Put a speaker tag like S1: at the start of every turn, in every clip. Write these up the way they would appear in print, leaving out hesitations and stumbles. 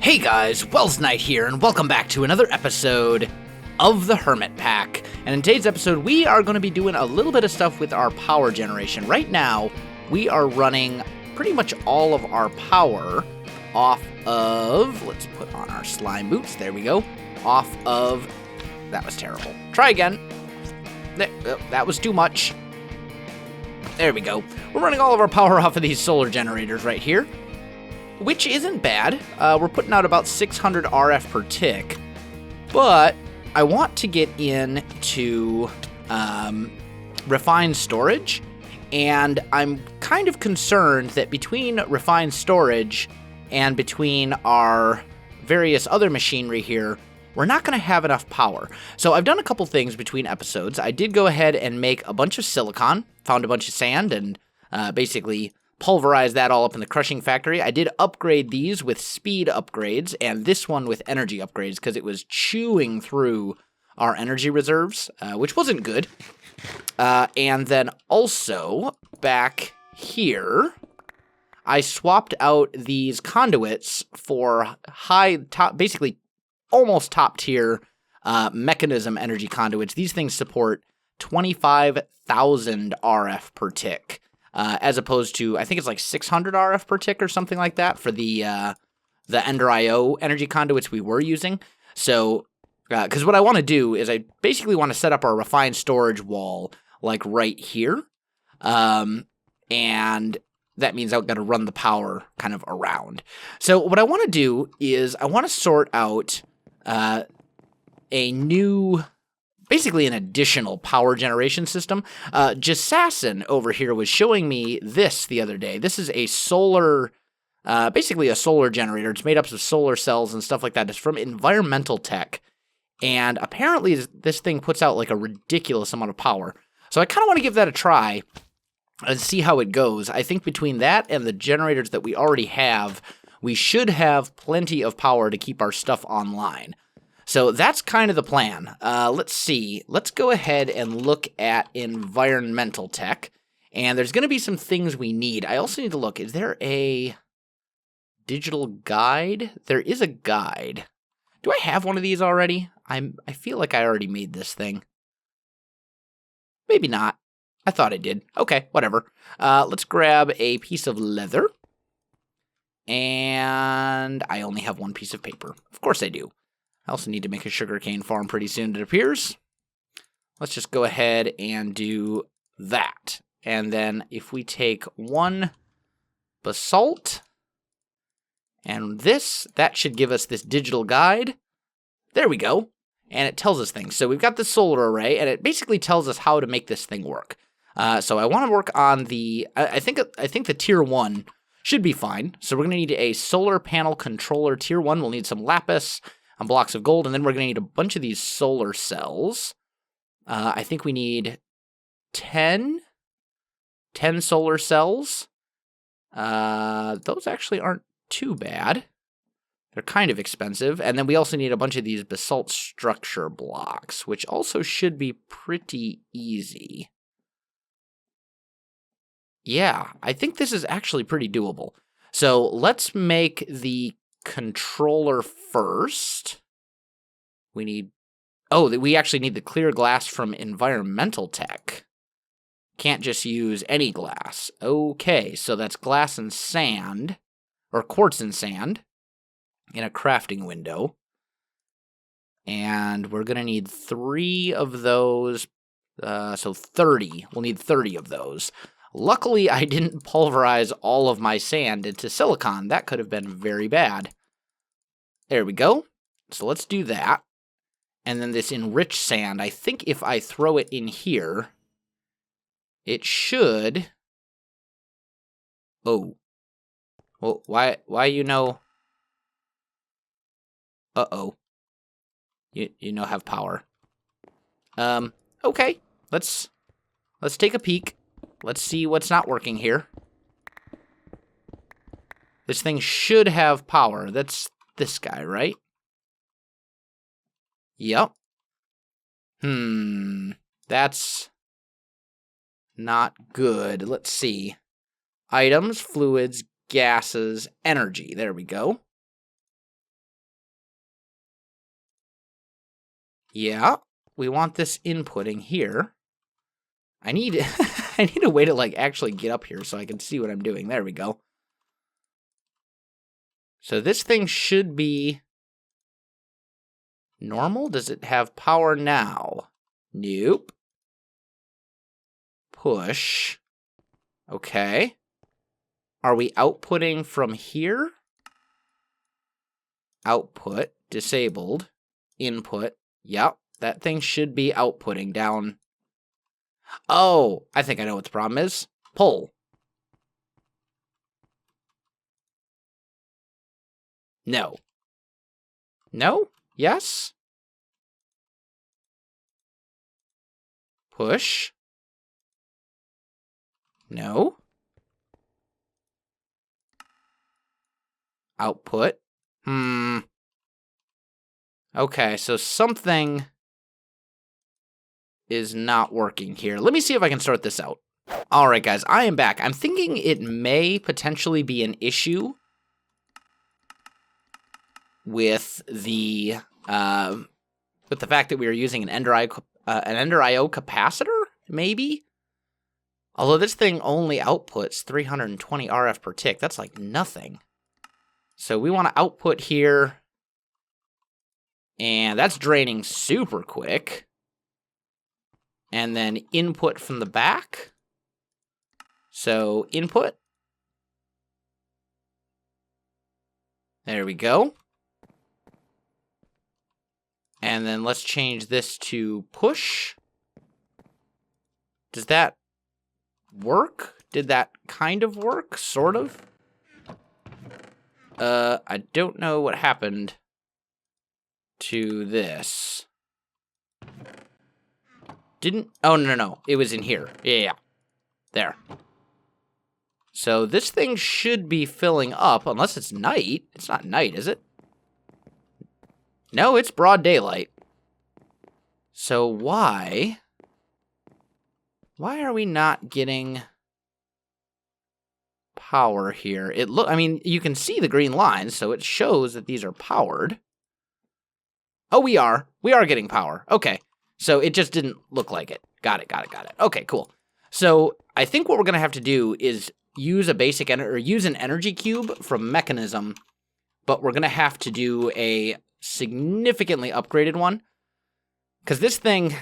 S1: Hey guys, Welsknight here, and welcome back to another episode of the Hermitpack. And in today's episode, we are going to be doing a little bit of stuff with our power generation. Right now, we are running pretty much all of our power off of, let's put on our slime boots, there we go, off of, that was terrible. Try again. That was too much. There we go. We're running all of our power off of these solar generators right here, which isn't bad. We're putting out about 600 RF per tick, but I want to get into refined storage, and I'm kind of concerned that between refined storage and between our various other machinery here, we're not going to have enough power. So I've done a couple things between episodes. I did go ahead and make a bunch of silicon, found a bunch of sand, and basically pulverized that all up in the crushing factory. I did upgrade these with speed upgrades, and this one with energy upgrades, because it was chewing through our energy reserves, which wasn't good. And then also, back here, I swapped out these conduits for basically almost top-tier mechanism energy conduits. These things support 25,000 RF per tick, as opposed to, I think it's like 600 RF per tick or something like that for the Ender IO energy conduits we were using. So, because what I want to do is I basically want to set up our refined storage wall, like right here, and that means I've got to run the power kind of around. So what I want to do is I want to sort out basically an additional power generation system. Jasassin over here was showing me this the other day. This is a solar, basically a solar generator. It's made up of solar cells and stuff like that. It's from Environmental Tech, and apparently this thing puts out like a ridiculous amount of power. So I kind of want to give that a try and see how it goes. I think between that and the generators that we already have, we should have plenty of power to keep our stuff online. So that's kind of the plan. Let's see. Let's go ahead and look at Environmental Tech. And there's going to be some things we need. I also need to look. Is there a digital guide? There is a guide. Do I have one of these already? I feel like I already made this thing. Maybe not. I thought I did. Okay, whatever. Let's grab a piece of leather. And I only have one piece of paper. Of course I do. I also need to make a sugarcane farm pretty soon, it appears. Let's just go ahead and do that. And then if we take one basalt and this, that should give us this digital guide. There we go. And it tells us things. So we've got the solar array, and it basically tells us how to make this thing work. So I want to work on the, I think the tier 1 should be fine. So we're going to need a solar panel controller tier 1. We'll need some lapis and blocks of gold, and then we're going to need a bunch of these solar cells. I think we need 10 solar cells. Those actually aren't too bad. They're kind of expensive. And then we also need a bunch of these basalt structure blocks, which also should be pretty easy. Yeah, I think this is actually pretty doable. So let's make the controller first. We actually need the clear glass from Environmental Tech. Can't just use any glass. Okay, so that's glass and sand, or quartz and sand, in a crafting window. And we're going to need 3 of those, so 30. We'll need 30 of those. Luckily, I didn't pulverize all of my sand into silicon. That could have been very bad. There we go. So let's do that. And then this enriched sand, I think if I throw it in here, it should... Oh. Well, why Uh-oh. You have power. Okay. Let's take a peek. Let's see what's not working here. This thing should have power. That's this guy, right? Yep. That's not good. Let's see. items, fluids, gases, energy. There we go. Yeah, we want this inputting here. I need I need a way to like actually get up here so I can see what I'm doing. There we go. So this thing should be normal. Does it have power now? Nope. Push. Okay. Are we outputting from here? Output. Disabled. Input. Yep. That thing should be outputting down. Oh, I think I know what the problem is. Pull. No. No? Yes? Push. No. Output. Okay, so something is not working here. Let me see if I can sort this out. All right, guys, I am back. I'm thinking it may potentially be an issue with the fact that we are using an Ender IO capacitor, maybe? Although this thing only outputs 320 RF per tick. That's like nothing. So we want to output here. And that's draining super quick. And then input from the back. So input. There we go. And then let's change this to push. Does that work? Did that kind of work? Sort of? I don't know what happened to this. Oh, no. It was in here. Yeah. There. So this thing should be filling up, unless it's night. It's not night, is it? No, it's broad daylight. So why are we not getting power here? I mean, you can see the green lines, so it shows that these are powered. Oh, we are getting power. Okay. So it just didn't look like it. Got it. Okay, cool. So I think what we're going to have to do is use use an energy cube from Mechanism, but we're going to have to do a significantly upgraded one. Because this thing,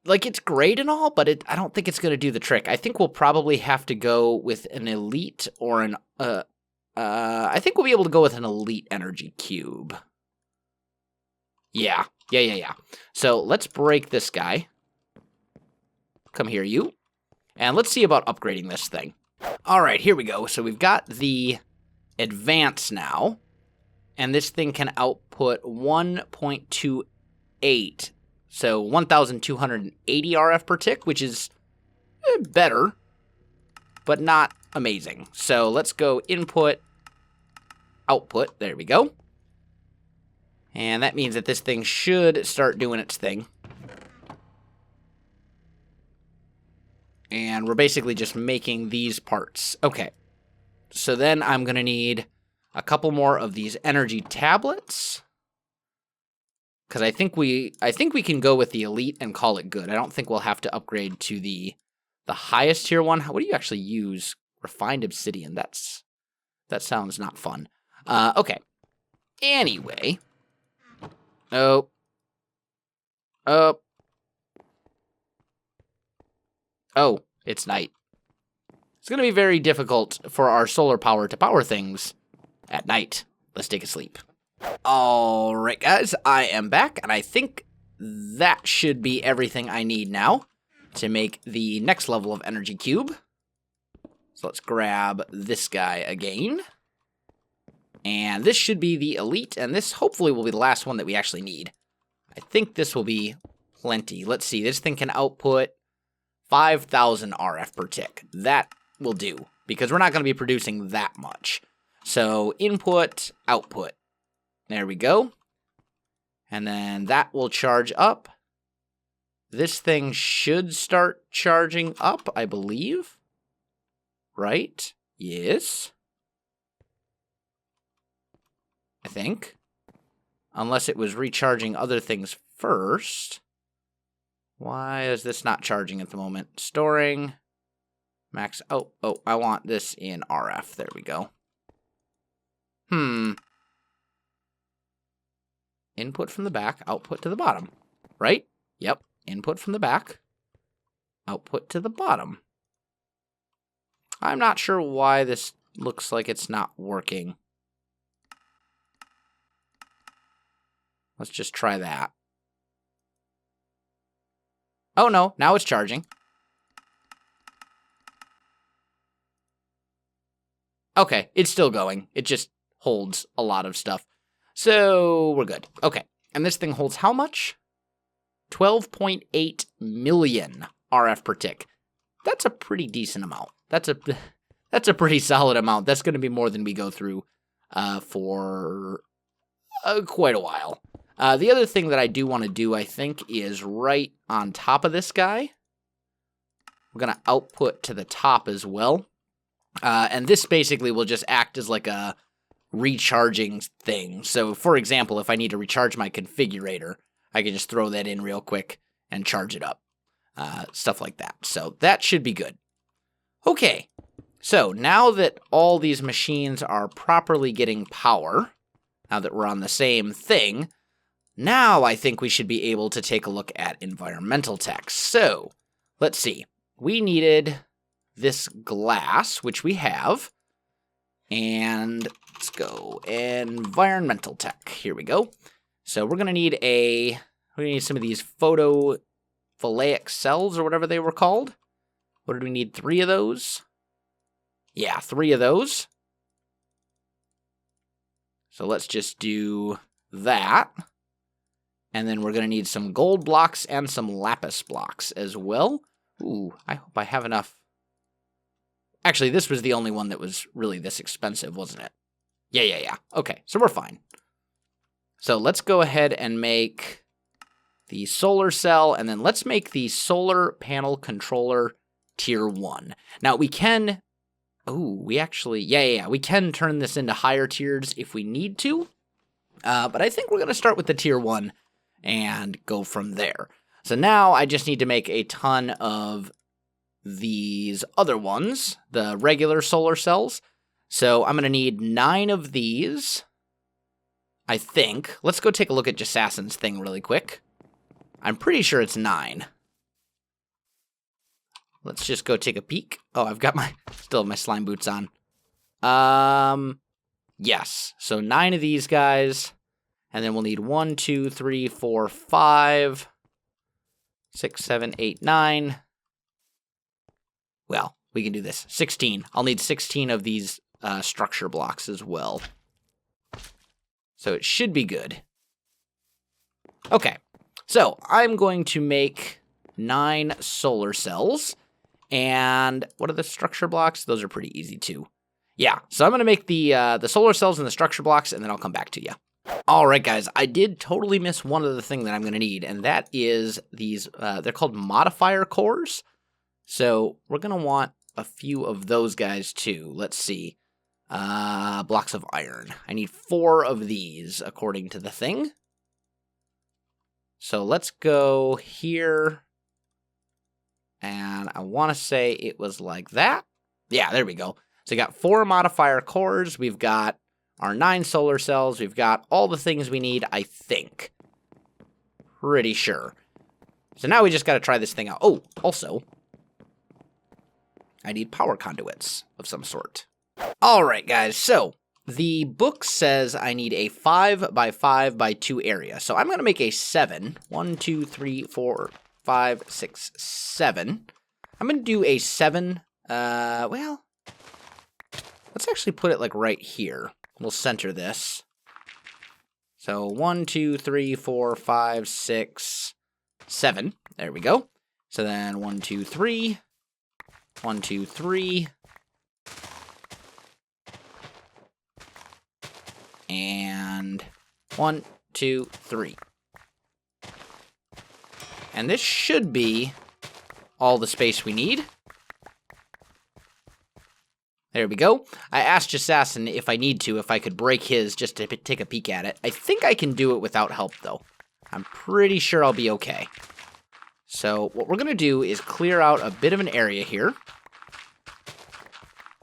S1: like, it's great and all, but I don't think it's going to do the trick. I think we'll probably have to go with an elite or I think we'll be able to go with an elite energy cube. Yeah. So let's break this guy. Come here, you. And let's see about upgrading this thing. All right, here we go. So we've got the advance now. And this thing can output 1.28. So 1,280 RF per tick, which is better, but not amazing. So let's go input, output. There we go. And that means that this thing should start doing its thing. And we're basically just making these parts. Okay. So then I'm going to need a couple more of these energy tablets. Because I think we can go with the elite and call it good. I don't think we'll have to upgrade to the highest tier one. What do you actually use? Refined obsidian. That sounds not fun. Okay. Anyway. Oh, it's night. It's going to be very difficult for our solar power to power things at night. Let's take a sleep. All right, guys, I am back, and I think that should be everything I need now to make the next level of energy cube. So let's grab this guy again. And this should be the elite, and this hopefully will be the last one that we actually need. I think this will be plenty. Let's see, this thing can output 5,000 RF per tick. That will do, because we're not going to be producing that much. So input, output. There we go. And then that will charge up. This thing should start charging up, I believe. Right? Yes. I think. Unless it was recharging other things first. Why is this not charging at the moment? Storing. Max. Oh, I want this in RF. There we go. Input from the back, output to the bottom. Right? Yep. Input from the back, output to the bottom. I'm not sure why this looks like it's not working. Let's just try that. Oh no, now it's charging. Okay, it's still going. It just holds a lot of stuff. So we're good. Okay, and this thing holds how much? 12.8 million RF per tick. That's a pretty decent amount. That's a pretty solid amount. That's going to be more than we go through for quite a while. The other thing that I do want to do, I think, is right on top of this guy. We're going to output to the top as well. And this basically will just act as like a recharging thing. So, for example, if I need to recharge my configurator, I can just throw that in real quick and charge it up. Stuff like that. So that should be good. Okay, so now that all these machines are properly getting power, now that we're on the same thing, now I think we should be able to take a look at environmental tech. So, let's see. We needed this glass, which we have, and let's go environmental tech. Here we go. So we're gonna need some of these photovoltaic cells or whatever they were called. What did we need? 3 of those? Yeah, 3 of those. So let's just do that. And then we're going to need some gold blocks and some lapis blocks as well. Ooh, I hope I have enough. Actually, this was the only one that was really this expensive, wasn't it? Yeah. Okay, so we're fine. So let's go ahead and make the solar cell, and then let's make the solar panel controller tier 1. Now, we can... Oh, we actually... Yeah. We can turn this into higher tiers if we need to. But I think we're going to start with the tier 1 and go from there. So now I just need to make a ton of these other ones, the regular solar cells. So I'm going to need 9 of these, I think. Let's go take a look at Jassassin's thing really quick. I'm pretty sure it's 9. Let's just go take a peek. Oh, I've got still have my slime boots on. Yes. So 9 of these guys. And then we'll need 1, 2, 3, 4, 5, 6, 7, 8, 9. Well, we can do this. 16. I'll need 16 of these structure blocks as well. So it should be good. Okay. So I'm going to make 9 solar cells. And what are the structure blocks? Those are pretty easy too. Yeah, so I'm going to make the solar cells and the structure blocks, and then I'll come back to you. All right, guys, I did totally miss one other thing that I'm going to need, and that is these, they're called modifier cores. So we're going to want a few of those guys too. Let's see. Blocks of iron. I need 4 of these, according to the thing. So let's go here. And I want to say it was like that. Yeah, there we go. So we got 4 modifier cores. We've got our 9 solar cells. We've got all the things we need, I think. Pretty sure. So now we just got to try this thing out. Oh, also, I need power conduits of some sort. All right, guys. So the book says I need a 5 by 5 by 2 area. So I'm going to make a 7. 1, 2, 3, 4, 5, 6, 7. I'm going to do a 7. Well, let's actually put it like right here. We'll center this. So 1, 2, 3, 4, 5, 6, 7. There we go. So then 1, 2, 3. 1, 2, 3. And 1, 2, 3. And this should be all the space we need. There we go. I asked Assassin if I need to, if I could break his just to take a peek at it. I think I can do it without help, though. I'm pretty sure I'll be okay. So what we're going to do is clear out a bit of an area here.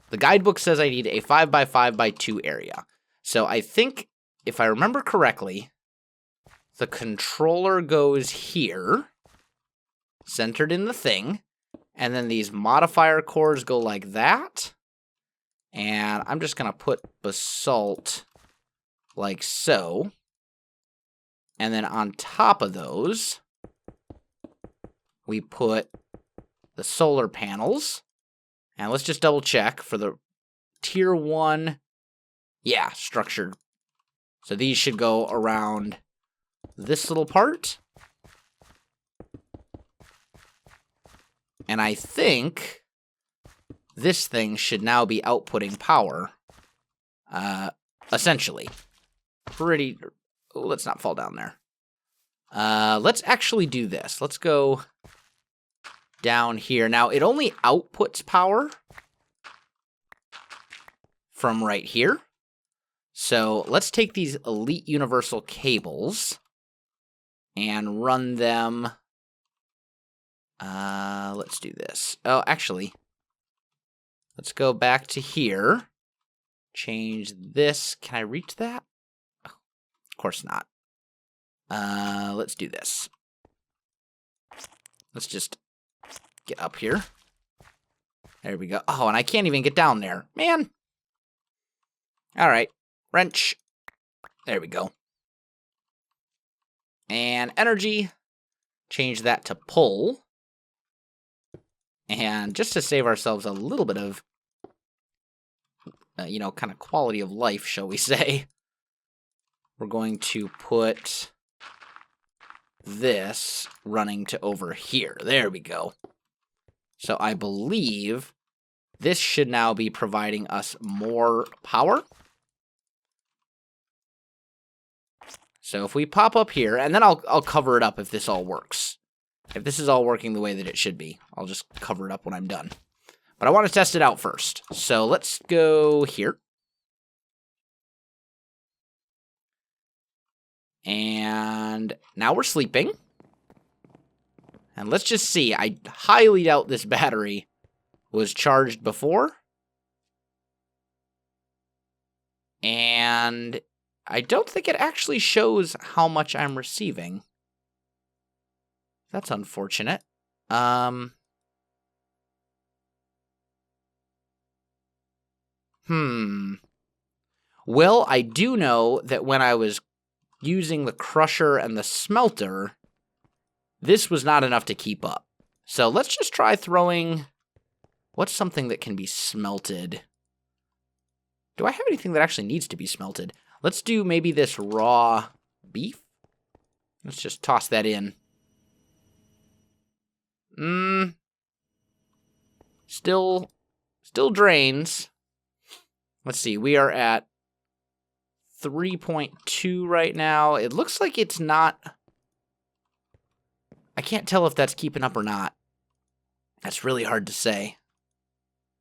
S1: The guidebook says I need a 5x5x2 area. So I think, if I remember correctly, the controller goes here, centered in the thing, and then these modifier cores go like that. And I'm just going to put basalt like so. And then on top of those, we put the solar panels. And let's just double check for the tier 1. Yeah, structured. So these should go around this little part. And I think this thing should now be outputting power. Essentially. Let's not fall down there. Let's actually do this. Let's go down here. Now, it only outputs power from right here. So let's take these Elite Universal cables and run them. Let's do this. Oh, actually, let's go back to here. Change this. Can I reach that? Oh, of course not. Let's do this. Let's just get up here. There we go. Oh, and I can't even get down there. Man. All right. Wrench. There we go. And energy. Change that to pull. And just to save ourselves a little bit of, kind of quality of life, shall we say, we're going to put this running to over here. There we go. So I believe this should now be providing us more power. So if we pop up here, and then I'll cover it up if this all works. If this is all working the way that it should be, I'll just cover it up when I'm done. But I want to test it out first. So let's go here. And now we're sleeping. And let's just see. I highly doubt this battery was charged before. And I don't think it actually shows how much I'm receiving. That's unfortunate. Well, I do know that when I was using the crusher and the smelter, this was not enough to keep up. So let's just try throwing... What's something that can be smelted? Do I have anything that actually needs to be smelted? Let's do maybe this raw beef. Let's just toss that in. Still drains. Let's see, we are at 3.2 right now. It looks like it's not... I can't tell if that's keeping up or not. That's really hard to say.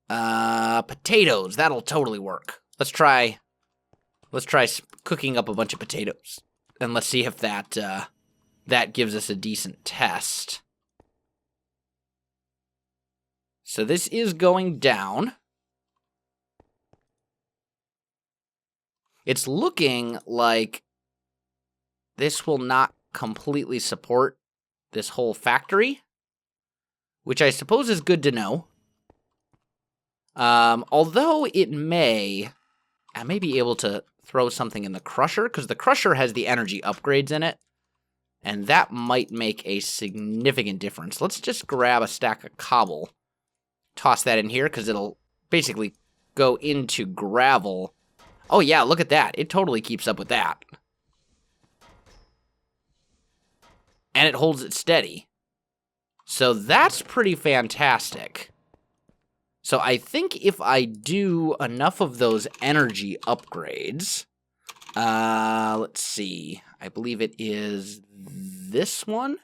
S1: Potatoes, that'll totally work. Let's try cooking up a bunch of potatoes. And let's see if that gives us a decent test. So this is going down. It's looking like this will not completely support this whole factory, which I suppose is good to know. Although it may... I may be able to throw something in the crusher, because the crusher has the energy upgrades in it, and that might make a significant difference. Let's just grab a stack of cobble, toss that in here, because it'll basically go into gravel. Oh yeah, look at that. It totally keeps up with that. And it holds it steady. So that's pretty fantastic. So I think if I do enough of those energy upgrades, let's see, I believe it is this one.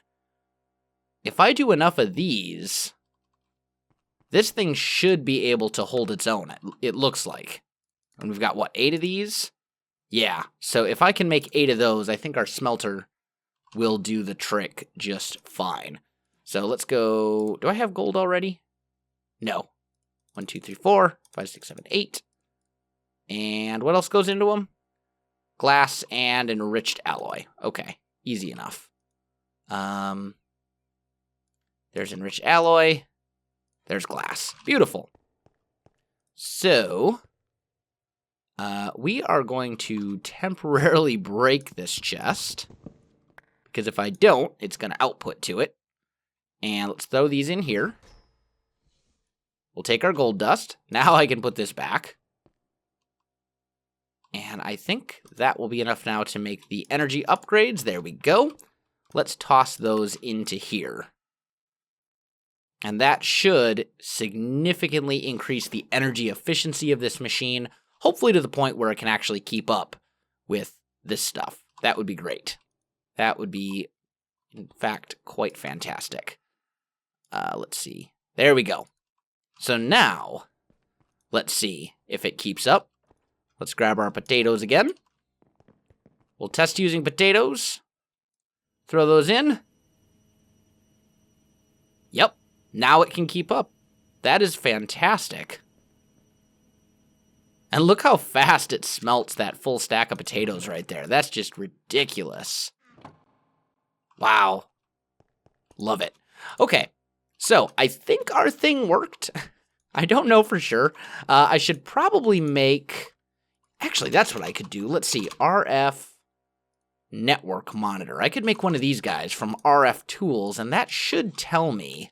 S1: If I do enough of these, this thing should be able to hold its own, it looks like. And we've got, what, 8 of these? Yeah, so if I can make 8 of those, I think our smelter will do the trick just fine. So let's go, do I have gold already? No. 1, 2, 3, 4, 5, 6, 7, 8. And what else goes into them? Glass and enriched alloy. Okay, easy enough. There's enriched alloy. There's glass. Beautiful. So, we are going to temporarily break this chest, because if I don't, it's going to output to it. And let's throw these in here. We'll take our gold dust. Now I can put this back. And I think that will be enough now to make the energy upgrades. There we go. Let's toss those into here. And that should significantly increase the energy efficiency of this machine, hopefully to the point where it can actually keep up with this stuff. That would be great. That would be, in fact, quite fantastic. Let's see. There we go. So now, let's see if it keeps up. Let's grab our potatoes again. We'll test using potatoes. Throw those in. Yep, now it can keep up. That is fantastic. And look how fast it smelts that full stack of potatoes right there. That's just ridiculous. Wow. Love it. Okay, so I think our thing worked. I don't know for sure. I should probably make... Actually, that's what I could do. Let's see, RF network monitor. I could make one of these guys from RF tools, and that should tell me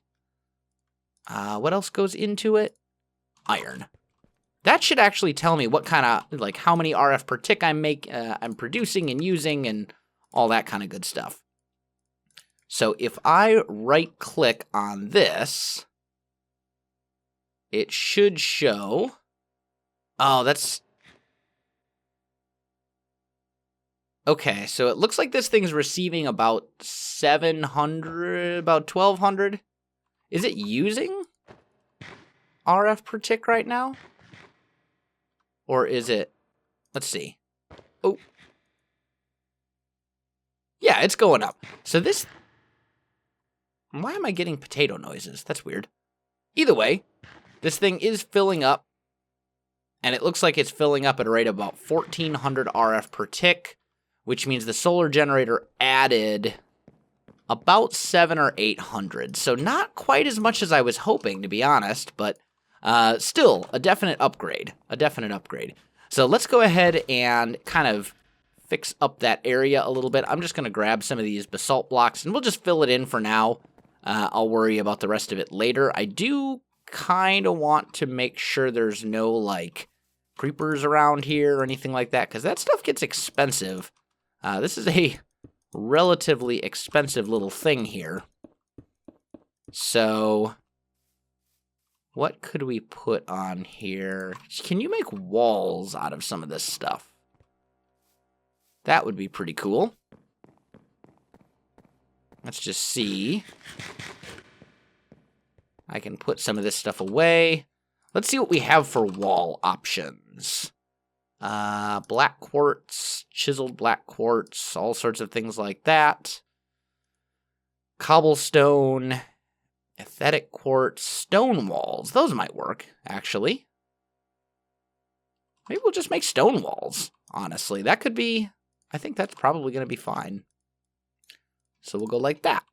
S1: what else goes into it? Iron. That should actually tell me what kind of, like, how many RF per tick I'm producing and using and all that kind of good stuff. So if I right-click on this, it should show... Oh, that's... Okay, so it looks like this thing's receiving about 700, about 1,200. Is it using RF per tick right now? Or is it... Let's see. Oh. Yeah, it's going up. So this... Why am I getting potato noises? That's weird. Either way, this thing is filling up. And it looks like it's filling up at a rate of about 1,400 RF per tick, which means the solar generator added about 700 or 800. So not quite as much as I was hoping, to be honest, but still a definite upgrade. A definite upgrade. So let's go ahead and kind of fix up that area a little bit. I'm just going to grab some of these basalt blocks, and we'll just fill it in for now. I'll worry about the rest of it later. I do kind of want to make sure there's no, like, creepers around here or anything like that, because that stuff gets expensive. This is a relatively expensive little thing here. So, what could we put on here? Can you make walls out of some of this stuff? That would be pretty cool. Let's just see. I can put some of this stuff away. Let's see what we have for wall options. Black quartz, chiseled black quartz, all sorts of things like that. Cobblestone, aesthetic quartz, stone walls. Those might work, actually. Maybe we'll just make stone walls, honestly. That could be, I think that's probably going to be fine. So we'll go like that.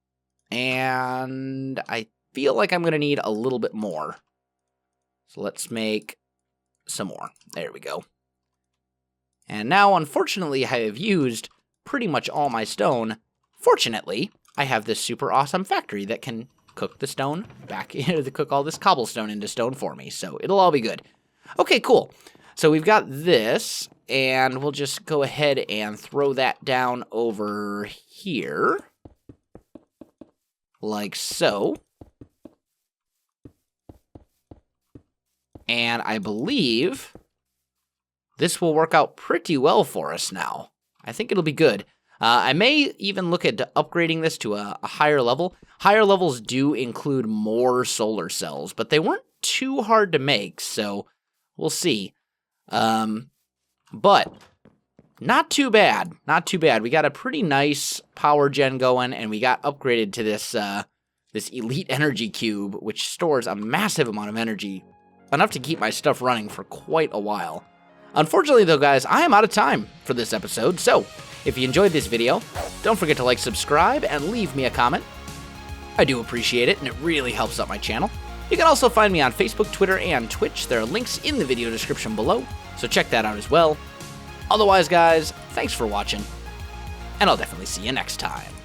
S1: And I feel like I'm going to need a little bit more. So let's make some more. There we go. And now, unfortunately, I have used pretty much all my stone. Fortunately, I have this super awesome factory that can cook the stone back, to cook all this cobblestone into stone for me. So it'll all be good. Okay, cool. So we've got this, and we'll just go ahead and throw that down over here. Like so. And I believe this will work out pretty well for us now. I think it'll be good. I may even look at upgrading this to a higher level. Higher levels do include more solar cells, but they weren't too hard to make, so we'll see. But not too bad. Not too bad. We got a pretty nice power gen going, and we got upgraded to this this elite energy cube, which stores a massive amount of energy, enough to keep my stuff running for quite a while. Unfortunately, though, guys, I am out of time for this episode, so if you enjoyed this video, don't forget to like, subscribe, and leave me a comment. I do appreciate it, and it really helps out my channel. You can also find me on Facebook, Twitter, and Twitch. There are links in the video description below, so check that out as well. Otherwise, guys, thanks for watching, and I'll definitely see you next time.